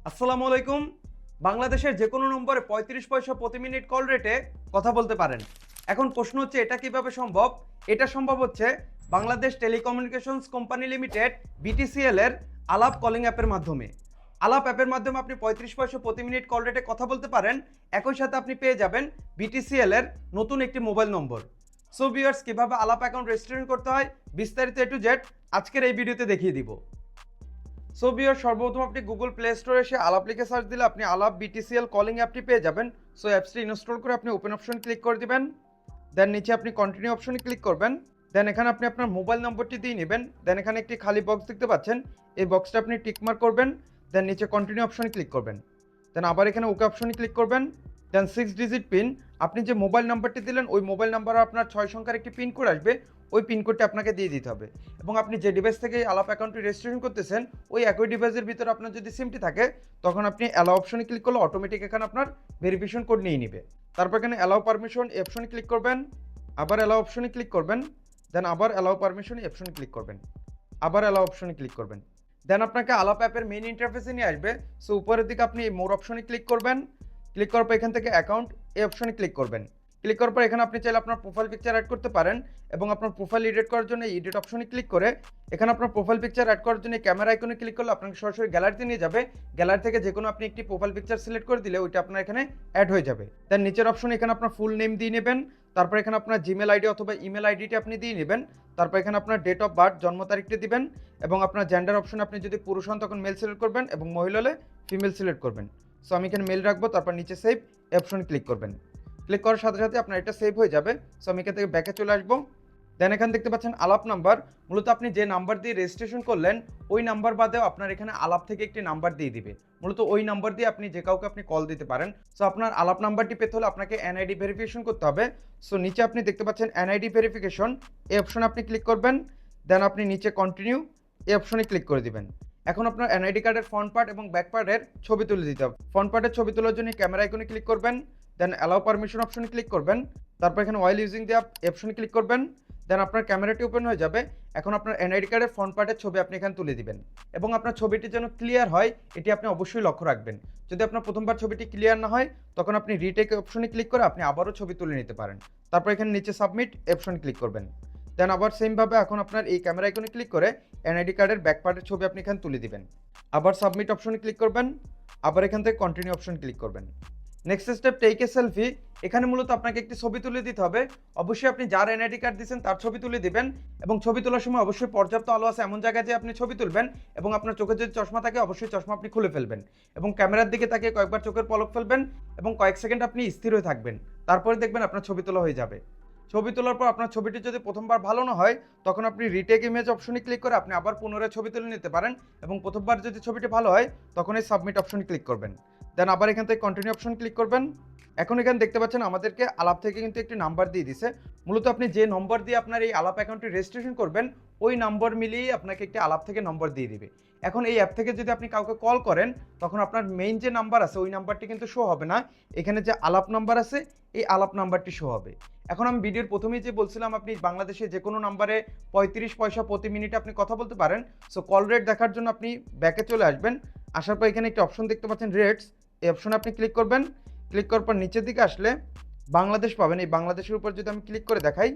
আসসালামু আলাইকুম। বাংলাদেশের যে কোনো নম্বরে ৩৫ পয়সা প্রতি মিনিট কল রেটে কথা বলতে পারেন। এখন প্রশ্ন হচ্ছে এটা কিভাবে সম্ভব? এটা সম্ভব হচ্ছে Bangladesh telecommunications company limited BTCL এর আলাপ কলিং অ্যাপের মাধ্যমে। আলাপ অ্যাপের মাধ্যমে আপনি ৩৫ পয়সা প্রতি মিনিট কল রেটে কথা বলতে পারেন। একই সাথে আপনি পেয়ে যাবেন বিটিসিএল এর নতুন একটি মোবাইল নম্বর। সো ভিউয়ার্স, কিভাবে আলাপ অ্যাকাউন্ট রেজিস্ট্রেশন করতে হয় বিস্তারিত A to Z আজকের এই ভিডিওতে দেখিয়ে দিব। সো ভিউয়ার, সর্বপ্রথম আপনি গুগল প্লে স্টোরে এসে আলাপ লিখে সার্চ দিলে আপনি আলাপ বিটিসিএল কলিং অ্যাপটি পেয়ে যাবেন। সো অ্যাপসটি ইনস্টল করে আপনি ওপেন অপশন ক্লিক করে দিবেন। দেন নিচে আপনি কন্টিনিউ অপশনে ক্লিক করবেন। দেন এখানে আপনি আপনার মোবাইল নম্বরটি দিয়ে নেবেন। দেন এখানে একটি খালি বক্স দেখতে পাচ্ছেন, এই বক্সটা আপনি টিকমার্ক করবেন। দেন নিচে কন্টিনিউ অপশনে ক্লিক করবেন। দেন আবার এখানে ওকে অপশনে ক্লিক করবেন। দেন 6 ডিজিট পিন, আপনি যে মোবাইল নাম্বারটি দিলেন ওই মোবাইল নাম্বারে আপনার 6 সংখ্যার একটি পিন কোড আসবে, ওই পিন কোডটি আপনাকে দিয়ে দিতে হবে। এবং আপনি যে ডিভাইস থেকে এই আলাপ অ্যাকাউন্টটি রেজিস্ট্রেশন করতেছেন ওই একই ডিভাইসের ভিতরে আপনার যদি সিমটি থাকে তখন আপনি অ্যালাও অপশনে ক্লিক করলে অটোমেটিক এখানে আপনার ভেরিফিকেশন কোড নিয়ে নেবে। তারপর এখানে অ্যালাও পারমিশন এই অপশনে ক্লিক করবেন, আবার অ্যালাও অপশনে ক্লিক করবেন। দেন আবার অ্যালাও পারমিশন এই অপশনে ক্লিক করবেন, আবার অ্যালাও অপশনে ক্লিক করবেন। দেন আপনাকে আলাপ অ্যাপের মেইন ইন্টারফেসে নিয়ে আসবে। সো উপরের দিকে আপনি এই মোর অপশনে ক্লিক করবেন। ক্লিক করার পর এখান থেকে অ্যাকাউন্ট এই অপশনে ক্লিক করবেন। ক্লিক করার পর এখানে আপনি চাইলে আপনার প্রোফাইল পিকচার অ্যাড করতে পারেন এবং আপনার প্রোফাইল এডিট করার জন্য এডিট অপশনে ক্লিক করে এখানে আপনার প্রোফাইল পিকচার অ্যাড করার জন্য ক্যামেরা আইকনে ক্লিক করলে আপনাকে সরাসরি গ্যালারিতে নিয়ে যাবে। গ্যালারি থেকে যে কোনো আপনি একটি প্রোফাইল পিকচার সিলেক্ট করে দিলে ওইটা আপনার এখানে অ্যাড হয়ে যাবে। দেন নিচের অপশনে এখানে আপনার ফুল নেম দিয়ে নেবেন। তারপর এখানে আপনার জিমেল আইডি অথবা ইমেল আইডিটি আপনি দিয়ে নেবেন। তারপর এখানে আপনার ডেট অফ বার্থ জন্ম তারিখটি দিবেন এবং আপনার জেন্ডার অপশন আপনি যদি পুরুষ হন তখন মেল সিলেক্ট করবেন এবং মহিলা হলে ফিমেল সিলেক্ট করবেন। সো আমি এখানে মেল রাখবো। তারপর নিচে সেভ এই অপশনে ক্লিক করবেন। ক্লিক করার সাথে সাথে আপনার এটা সেভ হয়ে যাবে। সো আমি এখান থেকে ব্যাকে চলে আসবো। দেন এখানে দেখতে পাচ্ছেন আলাপ নাম্বার, মূলত আপনি যে নাম্বার দিয়ে রেজিস্ট্রেশন করলেন ওই নাম্বার বাদেও আপনার এখানে আলাপ থেকে একটি নাম্বার দিয়ে দিবে। মূলত ওই নাম্বার দিয়ে আপনি যে কাউকে আপনি কল দিতে পারেন। সো আপনার আলাপ নাম্বারটি পেতে হলে আপনাকে এনআইডি ভেরিফিকেশন করতে হবে। সো নিচে আপনি দেখতে পাচ্ছেন এনআইডি ভেরিফিকেশন এই অপশনে আপনি ক্লিক করবেন। দেন আপনি নিচে কন্টিনিউ এই অপশনে ক্লিক করে দিবেন। এখন আপনার এনআইডি কার্ডের ফ্রন্ট পার্ট এবং ব্যাক পার্টের ছবি তুলে দিতে হবে। ফ্রন্ট পার্টের ছবি তোলার জন্য ক্যামেরা আইকনে ক্লিক করবেন। দেন অ্যালাউ পারমিশন অপশনে ক্লিক করবেন। তারপর এখানে ওয়াইল ইউজিং দ্য অ্যাপ অপশনে ক্লিক করবেন। দেন আপনার ক্যামেরাটি ওপেন হয়ে যাবে। এখন আপনার এনআইডি কার্ডের ফ্রন্ট পার্টের ছবি আপনি এখানে তুলে দিবেন এবং আপনার ছবিটি যেন ক্লিয়ার হয় এটি আপনি অবশ্যই লক্ষ্য রাখবেন। যদি আপনার প্রথমবার ছবিটি ক্লিয়ার না হয় তখন আপনি রিটেক অপশনে ক্লিক করে আপনি আবারও ছবি তুলে নিতে পারেন। তারপর এখানে নিচে সাবমিট অপশনে ক্লিক করবেন। দেন আবার সেমভাবে এখন আপনার এই ক্যামেরা আইকনে ক্লিক করে এনআইডি কার্ডের ব্যাক পার্টের ছবি আপনি এখানে তুলে দিবেন। আবার সাবমিট অপশনে ক্লিক করবেন, আবার এখান থেকে কন্টিনিউ অপশন ক্লিক করবেন। Next step take a selfie. এখানে মূলত আপনাকে একটি ছবি তুলে দিতে হবে। অবশ্যই আপনি যার এনআইডি কার্ড দিয়েছেন তার ছবি তুলে দিবেন এবং ছবি তোলার সময় অবশ্যই পর্যাপ্ত আলো আছে এমন জায়গায় যে আপনি ছবি তুলবেন এবং আপনার চোখে যদি চশমা থাকে অবশ্যই চশমা আপনি খুলে ফেলবেন এবং ক্যামেরার দিকে তাকিয়ে কয়েকবার চোখের পলক ফেলবেন এবং কয়েক সেকেন্ড আপনি স্থির হয়ে থাকবেন। তারপরে দেখবেন আপনার ছবি তোলা হয়ে যাবে। ছবি তোলার পর আপনার ছবিটি যদি প্রথমবার ভালো না হয় তখন আপনি রিটেক ইমেজ অপশনে ক্লিক করে আপনি আবার পুনরায় ছবি তুলে নিতে পারেন এবং প্রথমবার যদি ছবিটি ভালো হয় তখন এই সাবমিট অপশনে ক্লিক করবেন। দেন আবার এখান থেকে কন্টিনিউ অপশন ক্লিক করবেন। এখন এখানে দেখতে পাচ্ছেন আমাদেরকে আলাপ থেকে কিন্তু একটি নাম্বার দিয়ে দিছে। মূলত আপনি যে নম্বর দিয়ে আপনার এই আলাপ অ্যাকাউন্টটি রেজিস্ট্রেশন করবেন ওই নম্বর মিলিয়ে আপনাকে একটি আলাপ থেকে নম্বর দিয়ে দিবে। এখন এই অ্যাপ থেকে যদি আপনি কাউকে কল করেন তখন আপনার মেইন যে নাম্বার আছে ওই নাম্বারটি কিন্তু শো হবে না, এখানে যে আলাপ নাম্বার আছে এই আলাপ নাম্বারটি শো হবে। এখন আমি ভিডিওর প্রথমেই যে বলছিলাম আপনি বাংলাদেশে যে কোনো নাম্বারে ৩৫ পয়সা প্রতি মিনিটে আপনি কথা বলতে পারেন। সো কল রেট দেখার জন্য আপনি ব্যাকে চলে আসবেন। আসার পর এখানে একটি অপশন দেখতে পাচ্ছেন রেটস, এই অপশনে আপনি ক্লিক করবেন। ক্লিক করার পর নিচের দিকে আসলে বাংলাদেশ পাবেন। এই বাংলাদেশের উপর যদি আমি ক্লিক করে দেখাই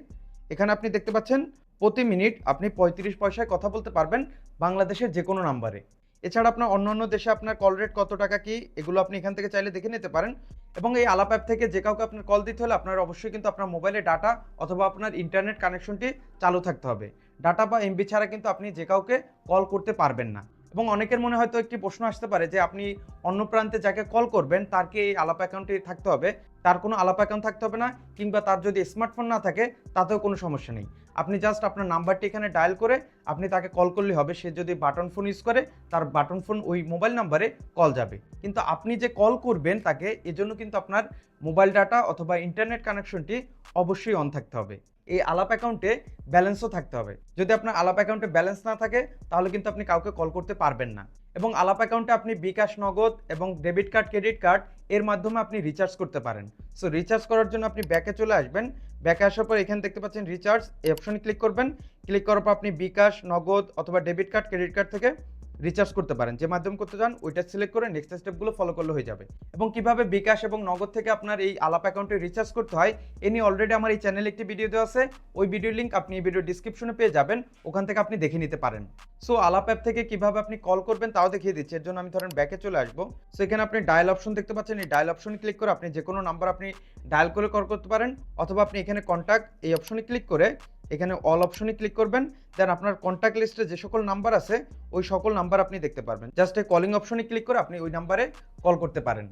এখানে আপনি দেখতে পাচ্ছেন প্রতি মিনিট আপনি ৩৫ পয়সায় কথা বলতে পারবেন বাংলাদেশের যে কোনো নাম্বারে। এছাড়া আপনার অন্য দেশে আপনার কল রেট কত টাকা কি এগুলো আপনি এখান থেকে চাইলে দেখে নিতে পারেন। এবং এই আলাপ অ্যাপ থেকে যে কাউকে আপনার কল দিতে হলে আপনার অবশ্যই কিন্তু আপনার মোবাইলে ডাটা অথবা আপনার ইন্টারনেট কানেকশনটি চালু থাকতে হবে। ডাটা বা এমবি ছাড়া কিন্তু আপনি যে কাউকে কল করতে পারবেন না। এবং অনেকের মনে হয়তো একটি প্রশ্ন আসতে পারে যে আপনি অন্য প্রান্তে যাকে কল করবেন তার কি এই আলাপ অ্যাকাউন্টে থাকতে হবে? তার কোনো আলাপ অ্যাকাউন্ট থাকতে হবে না, কিংবা তার যদি স্মার্টফোন না থাকে তাতেও কোনো সমস্যা নেই। আপনি জাস্ট আপনার নাম্বারটি এখানে ডায়াল করে আপনি তাকে কল করলে হবে। সে যদি বাটন ফোন ইউজ করে তার বাটন ফোন ওই মোবাইল নাম্বারে কল যাবে, কিন্তু আপনি যে কল করবেন তাকে এজন্য কিন্তু আপনার মোবাইল ডাটা অথবা ইন্টারনেট কানেকশনটি অবশ্যই অন থাকতে হবে। এই আলাপ অ্যাকাউন্টে ব্যালেন্সও থাকতে হবে। যদি আপনার আলাপ অ্যাকাউন্টে ব্যালেন্স না থাকে তাহলে কিন্তু আপনি কাউকে কল করতে পারবেন না। এবং আলাপ অ্যাকাউন্টে আপনি বিকাশ, নগদ এবং ডেবিট কার্ড, ক্রেডিট কার্ড এর মাধ্যমে আপনি রিচার্জ করতে পারেন। সো রিচার্জ করার জন্য আপনি ব্যাকে চলে আসবেন। ব্যাকে আসার পর এখানে দেখতে পাচ্ছেন রিচার্জ এই অপশনে ক্লিক করবেন। ক্লিক করার পর আপনি বিকাশ, নগদ অথবা ডেবিট কার্ড, ক্রেডিট কার্ড থেকে রিচার্জ করতে পারেন। যে মাধ্যম করতে চান ওইটা সিলেক্ট করে নেক্সট স্টেপগুলো ফলো করলে হয়ে যাবে। এবং কিভাবে বিকাশ এবং নগদ থেকে আপনার এই আলাপ অ্যাকাউন্টে রিচার্জ করতে হয় এ নিয়ে অলরেডি আমার এই চ্যানেলে একটি ভিডিও দেওয়া আছে। ওই ভিডিওর লিঙ্ক আপনি এই ভিডিও ডিসক্রিপশনে পেয়ে যাবেন, ওখান থেকে আপনি দেখে নিতে পারেন। সো আলাপ অ্যাপ থেকে কিভাবে আপনি কল করবেন তাও দেখিয়ে দিচ্ছি। এর জন্য আমি ধরেন ব্যাকে চলে আসবো। সো এখানে আপনি ডায়াল অপশন দেখতে পাচ্ছেন, এই ডায়াল অপশনে ক্লিক করে আপনি যে কোনো নাম্বার আপনি ডায়াল করে কল করতে পারেন, অথবা আপনি এখানে কন্ট্যাক্ট এই অপশনে ক্লিক করে এখানে অল অপশনে ক্লিক করবেন। দেন আপনার কন্ট্যাক্ট লিস্টে যে সকল নাম্বার আছে ওই সকল নাম্বার আপনি দেখতে পারবেন। জাস্ট এই কলিং অপশনে ক্লিক করে আপনি ওই নাম্বারে কল করতে পারেন।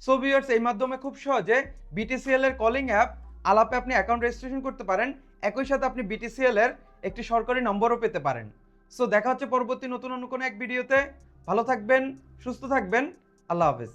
সো ভিউয়ার্স, এই মাধ্যমে খুব সহজে বিটিসিএল এর কলিং অ্যাপ আলাপে আপনি অ্যাকাউন্ট রেজিস্ট্রেশন করতে পারেন। একই সাথে আপনি বিটিসিএল এর একটি সরকারি নম্বরও পেতে পারেন। সো দেখা হচ্ছে পরবর্তী নতুন অন্য কোনো এক ভিডিওতে। ভালো থাকবেন, সুস্থ থাকবেন। আল্লাহ হাফেজ।